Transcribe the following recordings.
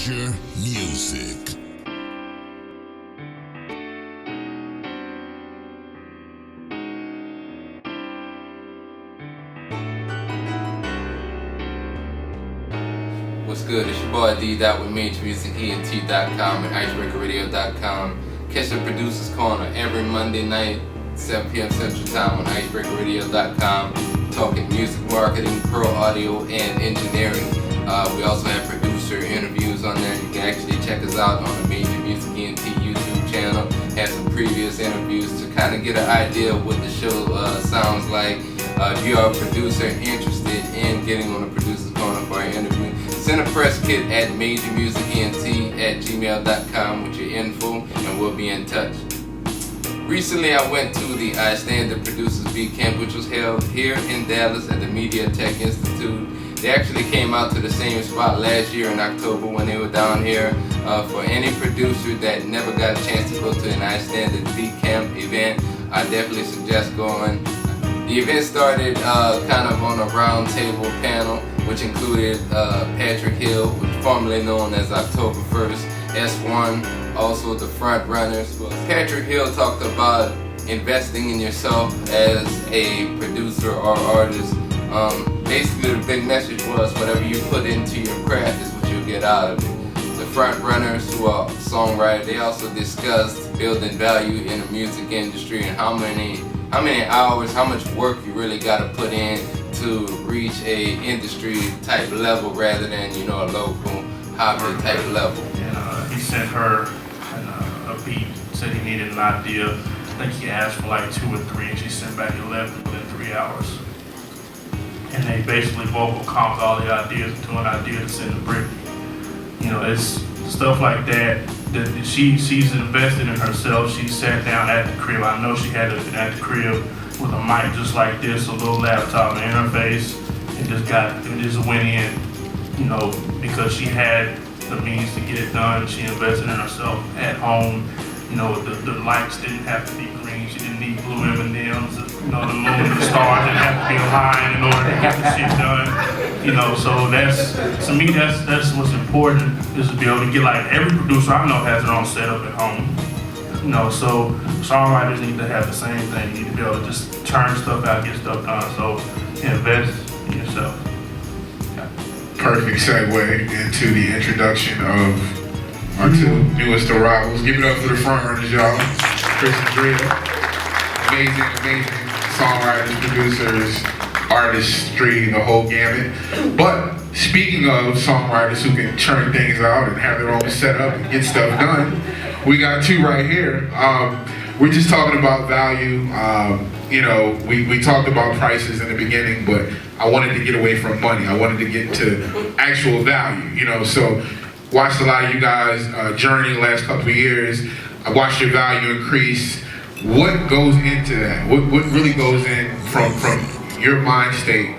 Major Music. What's good? It's your boy D. With MajorMusicENT.com and IcebreakerRadio.com. Catch the Producers Corner every Monday night, 7 p.m. Central Time on IcebreakerRadio.com. Talking music marketing, pro audio, and engineering. We also have producer interviews on there. You can actually check us out on the Major Music ENT YouTube channel. Have some previous interviews to kind of get an idea of what the show sounds like. If you are a producer interested in getting on the Producers Corner for an interview, send a press kit at MajorMusicENT@gmail.com with your info, and we'll be in touch. Recently, I went to the iStandard Producers Beatcamp, which was held here in Dallas at the Media Tech Institute. They actually came out to the same spot last year in October when they were down here. For any producer that never got a chance to go to an iStandard Beatcamp event, I definitely suggest going. The event started kind of on a round table panel, which included Patrick Hill, formerly known as October 1st, S1, also the front runners. Patrick Hill talked about investing in yourself as a producer or artist. Basically, the big message was whatever you put into your craft is what you'll get out of it. The front runners, who are songwriters, they also discussed building value in the music industry and how many hours, how much work you really got to put in to reach a industry type level rather than, a local hobby type level. And he sent her a beat, said he needed an idea. I think he asked for like 2 or 3, and she sent back 11 within 3 hours. And they basically vocal comped all the ideas into an idea to send to Britney. It's stuff like that she's invested in herself. She sat down at the crib. I know she had it at the crib with a mic just like this, a little laptop, an interface, and just went in, because she had the means to get it done. She invested in herself at home. The lights didn't have to be green. She didn't need blue M&Ms. The moon and the stars didn't have to be aligned in order to get the shit done. So to me, that's what's important, is to be able to get, like, every producer I know has their own setup at home. So songwriters need to have the same thing. You need to be able to just turn stuff out, get stuff done. So invest in yourself. Yeah. Perfect segue into the introduction of our two newest arrivals. Give it up for the front runners, y'all. Chris and Drea. Amazing songwriters, producers, artistry, the whole gamut. But speaking of songwriters who can churn things out and have their own setup and get stuff done, we got two right here. We're just talking about value. We talked about prices in the beginning, but I wanted to get away from money. I wanted to get to actual value, so watched a lot of you guys journey the last couple of years. I watched your value increase. What goes into that? What really goes in from your mind state?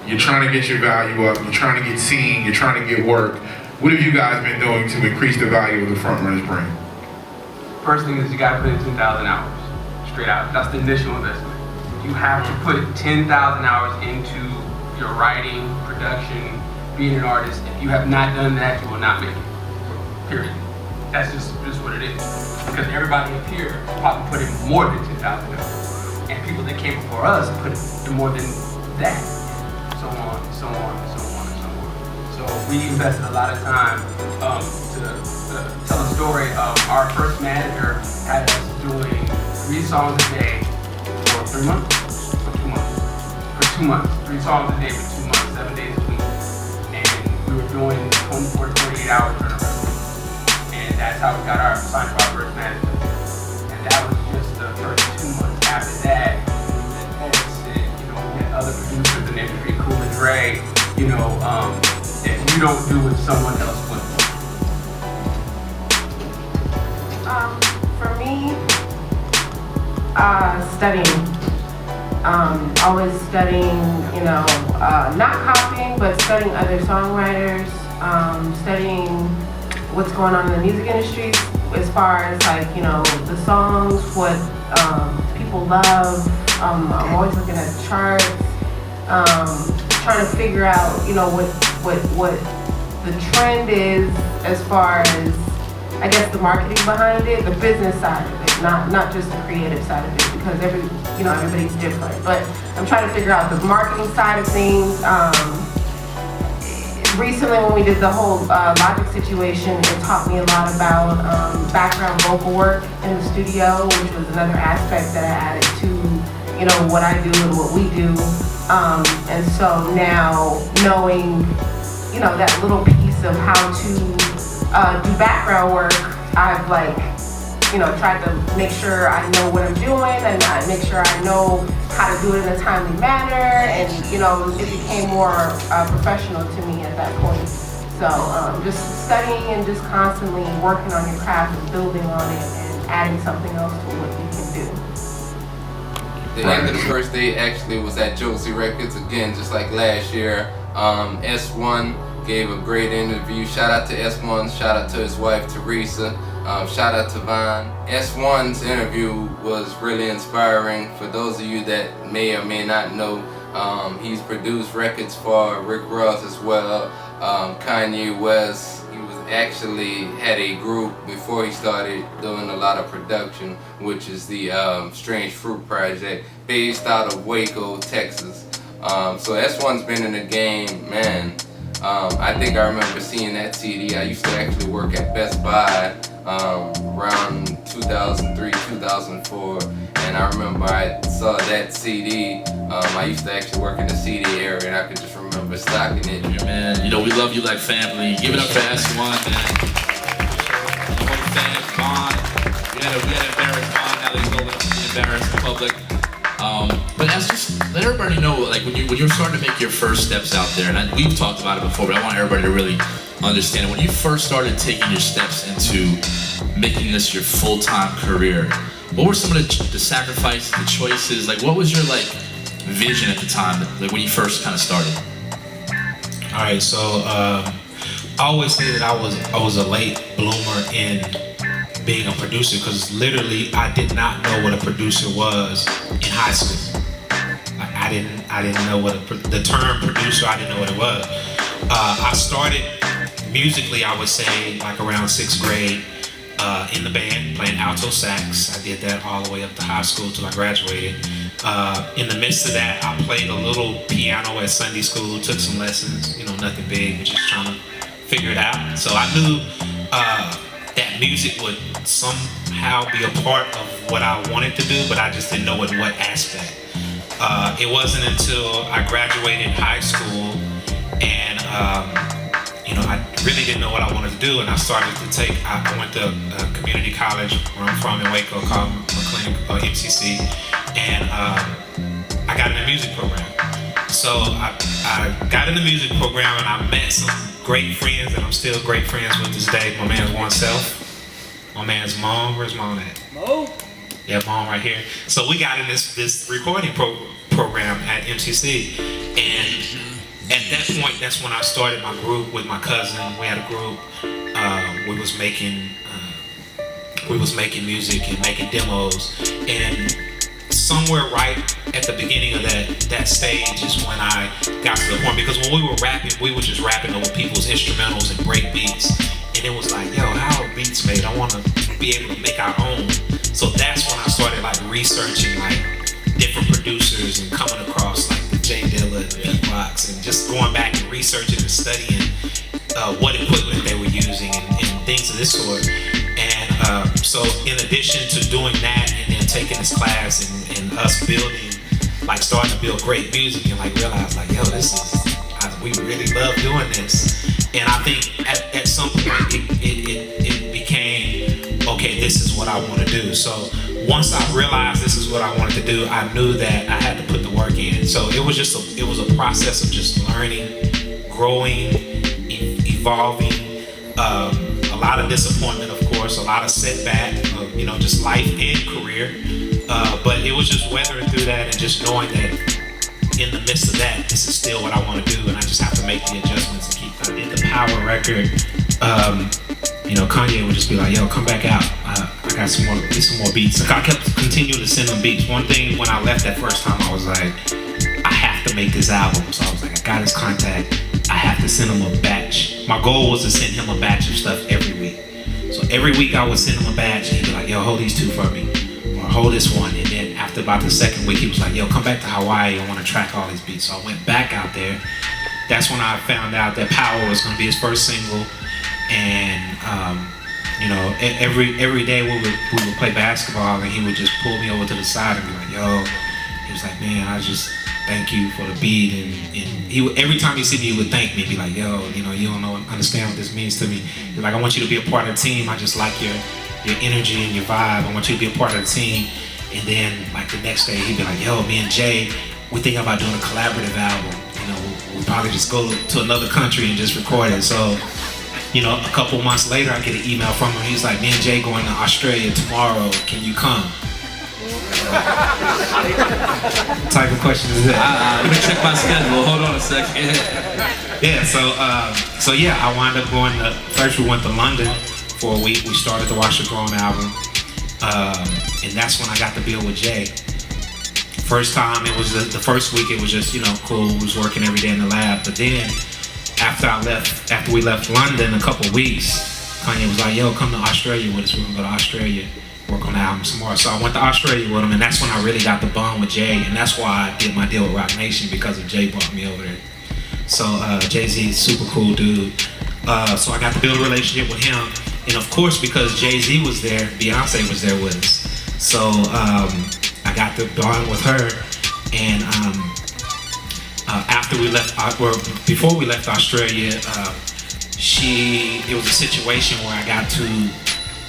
You're trying to get your value up, you're trying to get seen, you're trying to get work. What have you guys been doing to increase the value of the front runners brand? First thing is you gotta put in 10,000 hours, straight out. That's the initial investment. You have to put 10,000 hours into your writing, production, being an artist. If you have not done that, you will not make it, period. That's just what it is. Because everybody up here probably put in more than 10,000 hours. And people that came before us put in more than that. So on, so on, so on, and so on. So we invested a lot of time to tell a story. Our first manager had us doing 3 songs a day for 3 months? For 2 months. For 2 months. 3 songs a day for 2 months, 7 days a week. We were doing 24 to 48 hours on a record. And that's how we got signed to our first manager. And that was just the first 2 months. After that, we had other producers in the industry, Cool and Dre, if you don't do it, someone else will. For me, studying. Always studying, not copying, but studying other songwriters, studying what's going on in the music industry as far as the songs, what people love. I'm always looking at the charts, trying to figure out, what the trend is, as far as, I guess, the marketing behind it, the business side of it, not just the creative side of it, because everybody's different. But I'm trying to figure out the marketing side of things. Recently, when we did the whole Logic situation, it taught me a lot about background vocal work in the studio, which was another aspect that I added to, what I do and what we do. And so now, knowing, that little piece of how to do background work, I've tried to make sure I know what I'm doing, and I make sure I know how to do it in a timely manner, and it became more professional to me at that point. So just studying and just constantly working on your craft and building on it and adding something else to what you can do. The end of the first day actually was at Josie Records again, just like last year. S1 gave a great interview. Shout out to S1, shout out to his wife Teresa. Shout out to Vaughn. S1's interview was really inspiring. For those of you that may or may not know, he's produced records for Rick Ross as well, Kanye West. He was actually had a group before he started doing a lot of production, which is the Strange Fruit Project, based out of Waco, Texas. So S1's been in the game, man. I think I remember seeing that CD. I used to actually work at Best Buy around 2003, 2004, and I remember I saw that CD. I used to actually work in the CD area, and I could just remember stocking it. Yeah, man, we love you like family. Give it up for S1, man. The whole fans, Vaughn. We had to embarrass Vaun. Now that he's old enough to be embarrassed in public. But just let everybody know, like when you're starting to make your first steps out there, and we've talked about it before, but I want everybody to really understand it. When you first started taking your steps into making this your full-time career, what were some of the sacrifices, the choices? Like, what was your vision at the time, like when you first kind of started? All right, so I always say that I was a late bloomer in being a producer, because literally I did not know what a producer was in high school. I didn't know what the term producer, I didn't know what it was. I started musically, I would say, around 6th grade in the band, playing alto sax. I did that all the way up to high school till I graduated. In the midst of that, I played a little piano at Sunday school, took some lessons, nothing big, just trying to figure it out. So I knew that music would somehow be a part of what I wanted to do, but I just didn't know in what aspect. It wasn't until I graduated high school and I really didn't know what I wanted to do, and I started to I went to a community college where I'm from in Waco called McLean MCC, and I got in the music program. So I got in the music program and I met some great friends that I'm still great friends with this day. My man's One Self, my man's Mom. Where's Mom at? Mo? Yeah, Mom right here. So we got in this recording program at MCC, and at that point, that's when I started my group with my cousin. We had a group. We was making music and making demos, and somewhere right at the beginning of that stage is when I got to the point, because when we were rapping, we were just rapping over people's instrumentals and break beats, and it was like, yo, how are beats made? I want to be able to make our own. So that's when I started researching different producers and coming across the J Dilla and Beatbox, and just going back and researching and studying what equipment they were using and things of this sort. And so in addition to doing that and then taking this class and us building, starting to build great music and realize yo, we really love doing this. And I think at some point it became, okay, this is what I want to do. So once I realized this is what I wanted to do, I knew that I had to put the work in. So it was a process of just learning, growing, evolving, a lot of disappointment, of course, a lot of setback, just life and career. But it was just weathering through that and just knowing that in the midst of that, this is still what I want to do, and I just have to make the adjustments and keep. I did the Power record. Kanye would just be like, "Yo, come back out. I got some more beats." I kept continuing to send him beats. One thing when I left that first time, I was like, I have to make this album. So I was like, I got his contact. I have to send him a batch my goal was to send him a batch of stuff every week. So every week I would send him a batch, and he'd be like, yo, hold these 2 for me, or hold this one. And then after about the second week, he was like, yo, come back to Hawaii, I want to track all these beats. So I went back out there. That's when I found out that Power was going to be his first single. And you know, every day we would play basketball, and he would just pull me over to the side and be like, yo, he was like, man, I just thank you for the beat. And he would, every time he see me, he would thank me, be like, yo, you know, you don't understand what this means to me. He's like, I want you to be a part of the team. I just like your energy and your vibe. I want you to be a part of the team. And then like the next day, he'd be like, yo, me and Jay, we're thinking about doing a collaborative album. You know, we'll probably just go to another country and just record it. So, you know, a couple months later, I get an email from him. He's like, me and Jay going to Australia tomorrow. Can you come? What type of question is that? Let me check my schedule. Hold on a second. Yeah, so yeah, I wound up going to, first we went to London for a week. We started the Wash Your Throne album. And that's when I got to build with Jay. First time, it was the first week, it was just, you know, cool. We was working every day in the lab. But then, after we left London a couple weeks, Kanye was like, yo, come to Australia with us. We're gonna go to Australia, work on the album some more. So I went to Australia with him, and that's when I really got the bond with Jay. And that's why I did my deal with Roc Nation, because of Jay brought me over there. So Jay-Z, super cool dude. So I got to build a relationship with him. And of course, because Jay-Z was there, Beyonce was there with us. So I got to bond with her. And after we left, or before we left Australia, it was a situation where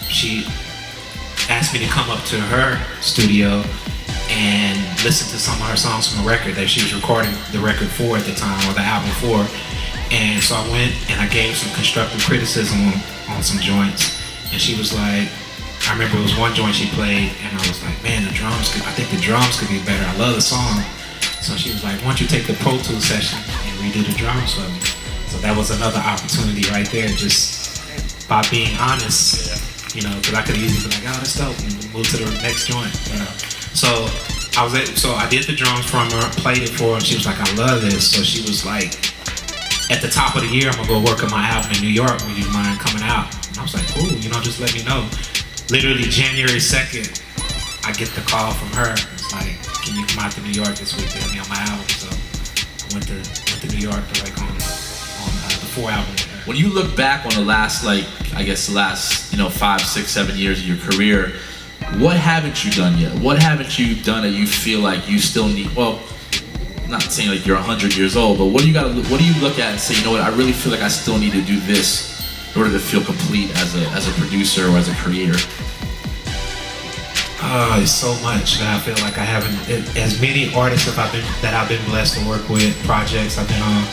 she asked me to come up to her studio and listen to some of her songs from a record that she was recording the record for at the time, or the album for. And so I went and I gave some constructive criticism on some joints. And she was like, I remember it was one joint she played, and I was like, man, I think the drums could be better. I love the song. So she was like, why don't you take the Pro Tools session and redo the drums for me? So that was another opportunity right there, just by being honest, you know, because I could easily be like, oh, that's dope, and move to the next joint, you know. So I did the drums from her, played it for her, and she was like, I love this. So she was like, at the top of the year, I'm gonna go work on my album in New York. Would you mind coming out? And I was like, cool, you know, just let me know. Literally January 2nd, I get the call from her. It's like, can you come out to New York this week to help me on my album? So I went to New York to work on the 4 album. When you look back on the last, you know, 5, 6, 7 years of your career, what haven't you done yet? What haven't you done that you feel like you still need? Well, not saying like you're 100 years old, but what do you look at and say, you know what, I really feel like I still need to do this in order to feel complete as a producer or as a creator? It's so much that I feel like I haven't. As many artists that I've been blessed to work with, projects I've been on,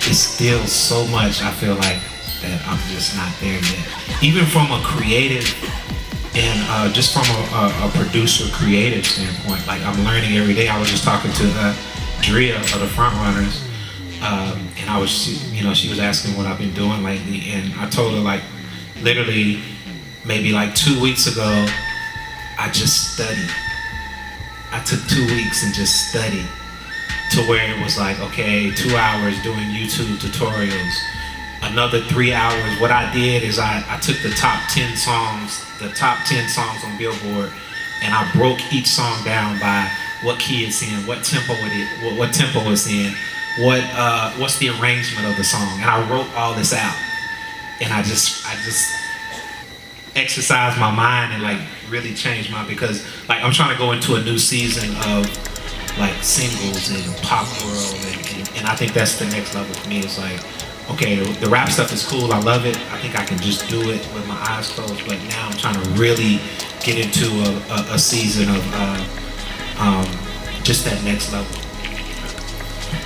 it's still so much I feel like that I'm just not there yet. Even from a creative and just from a producer creative standpoint, like I'm learning every day. I was just talking to Drea of the Front Runners, and I was, you know, she was asking what I've been doing lately, and I told her like, literally, maybe like 2 weeks ago, I just studied. I took 2 weeks and just studied to where it was like, okay, 2 hours doing YouTube tutorials, another 3 hours. What I did is I took the top 10 songs on Billboard, and I broke each song down by what key it's in, what tempo it's in, what's the arrangement of the song, and I wrote all this out, and I just exercised my mind and like really changed because like I'm trying to go into a new season of like singles and pop world, and I think that's the next level for me. It's like, okay, the rap stuff is cool, I love it, I think I can just do it with my eyes closed, but now I'm trying to really get into a season of just that next level.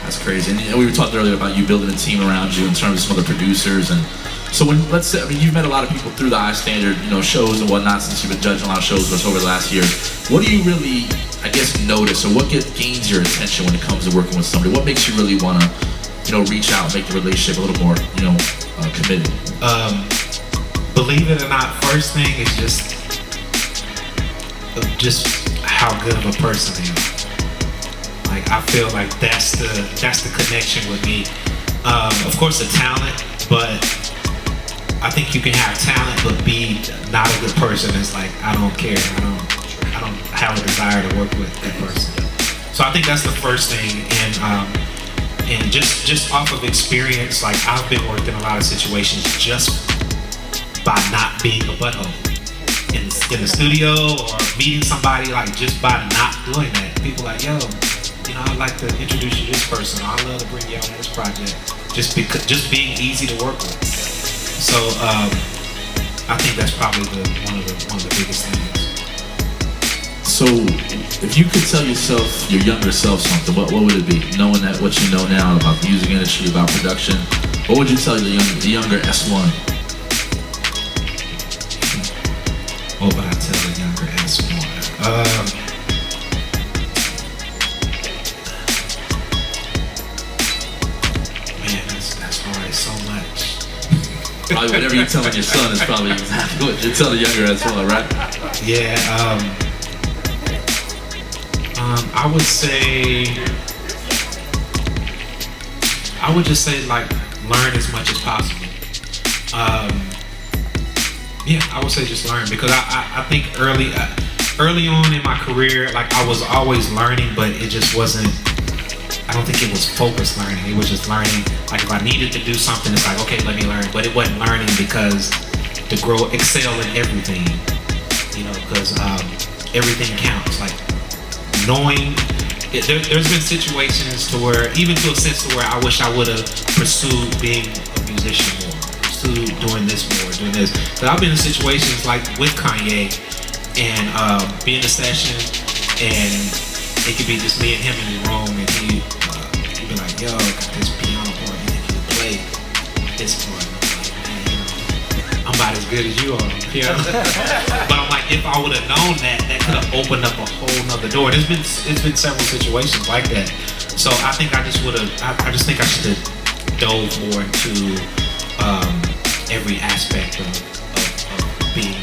That's crazy. And we were talking earlier about you building a team around you in terms of some other producers. And so when, let's say, I mean, you've met a lot of people through the iStandard, you know, shows and whatnot since you've been judging a lot of shows with us over the last year. What do you really, I guess, notice, or what gains your attention when it comes to working with somebody? What makes you really want to, you know, reach out, make the relationship a little more, you know, committed? Believe it or not, first thing is just how good of a person they are. Like, I feel like that's the connection with me. Of course, the talent, but I think you can have talent but be not a good person. It's like, I don't care. I don't have a desire to work with that person. So I think that's the first thing. And just off of experience, like I've been worked in a lot of situations just by not being a butthole. In the studio or meeting somebody, like just by not doing that. People like, yo, you know, I'd like to introduce you to this person. I'd love to bring you on this project. Just being easy to work with. So I think that's probably one of the biggest things. So, if you could tell yourself, your younger self, something, what would it be? Knowing that what you know now about the music industry, about production, what would you tell the younger S1? What would I tell the younger S1? Man, that's hard. So much. Probably whatever you're telling your son is probably exactly what you tell the younger S1, right? Yeah. I would just say like learn as much as possible. Yeah, I would say just learn, because I think early on in my career, like I was always learning, but it just wasn't, I don't think it was focused learning. It was just learning, like if I needed to do something, it's like, okay, let me learn. But it wasn't learning because to grow, excel in everything, you know, because everything counts. Like knowing, there's been situations to where, even to a sense to where I wish I would have pursued being a musician more. Doing this more, doing this. But I've been in situations like with Kanye and be in a session and it could be just me and him in the room and he'd be like, yo, got this piano part, you think you can play this part? And I'm like, man, you know, I'm about as good as you are, you know? But I'm like, if I would have known that could have opened up a whole nother door. It's been several situations like that. So I think I just think I should have dove more into every aspect of being